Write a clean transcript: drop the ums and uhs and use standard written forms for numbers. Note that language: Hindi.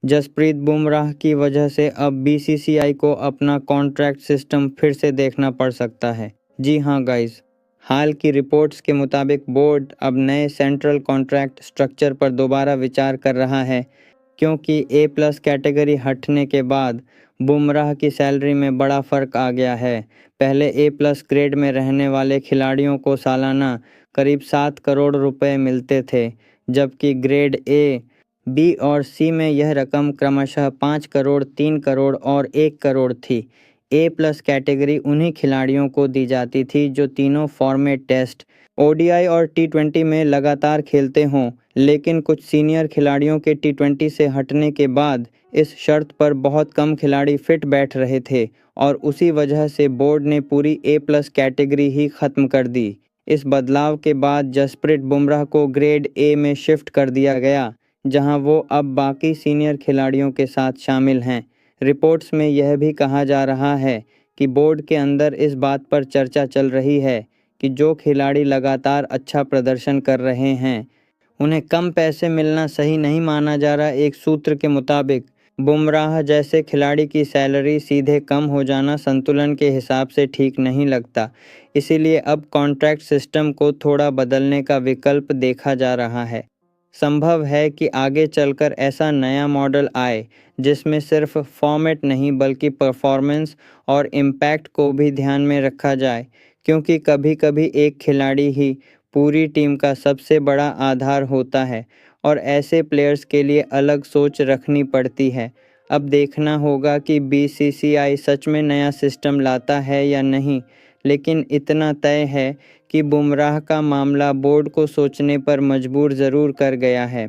जसप्रीत बुमराह की वजह से अब बीसीसीआई को अपना कॉन्ट्रैक्ट सिस्टम फिर से देखना पड़ सकता है। जी हाँ गाइस, हाल की रिपोर्ट्स के मुताबिक बोर्ड अब नए सेंट्रल कॉन्ट्रैक्ट स्ट्रक्चर पर दोबारा विचार कर रहा है, क्योंकि A+ कैटेगरी हटने के बाद बुमराह की सैलरी में बड़ा फ़र्क आ गया है। पहले A+ ग्रेड में रहने वाले खिलाड़ियों को सालाना करीब 7 करोड़ रुपए मिलते थे, जबकि ग्रेड A, B और C में यह रकम क्रमशः 5 करोड़, 3 करोड़ और 1 करोड़ थी। A+ कैटेगरी उन्हीं खिलाड़ियों को दी जाती थी जो तीनों फॉर्मेट टेस्ट, ODI और T20 में लगातार खेलते हों, लेकिन कुछ सीनियर खिलाड़ियों के T20 से हटने के बाद इस शर्त पर बहुत कम खिलाड़ी फिट बैठ रहे थे और उसी वजह से बोर्ड ने पूरी A+ कैटेगरी ही ख़त्म कर दी। इस बदलाव के बाद जसप्रीत बुमराह को ग्रेड A में शिफ्ट कर दिया गया, जहां वो अब बाकी सीनियर खिलाड़ियों के साथ शामिल हैं। रिपोर्ट्स में यह भी कहा जा रहा है कि बोर्ड के अंदर इस बात पर चर्चा चल रही है कि जो खिलाड़ी लगातार अच्छा प्रदर्शन कर रहे हैं, उन्हें कम पैसे मिलना सही नहीं माना जा रहा। एक सूत्र के मुताबिक बुमराह जैसे खिलाड़ी की सैलरी सीधे कम हो जाना संतुलन के हिसाब से ठीक नहीं लगता। इसीलिए अब कॉन्ट्रैक्ट सिस्टम को थोड़ा बदलने का विकल्प देखा जा रहा है। संभव है कि आगे चलकर ऐसा नया मॉडल आए जिसमें सिर्फ फॉर्मेट नहीं बल्कि परफॉर्मेंस और इम्पैक्ट को भी ध्यान में रखा जाए, क्योंकि कभी-कभी एक खिलाड़ी ही पूरी टीम का सबसे बड़ा आधार होता है और ऐसे प्लेयर्स के लिए अलग सोच रखनी पड़ती है। अब देखना होगा कि बीसीसीआई सच में नया सिस्टम लाता है या नहीं, लेकिन इतना तय है कि बुमराह का मामला बोर्ड को सोचने पर मजबूर ज़रूर कर गया है।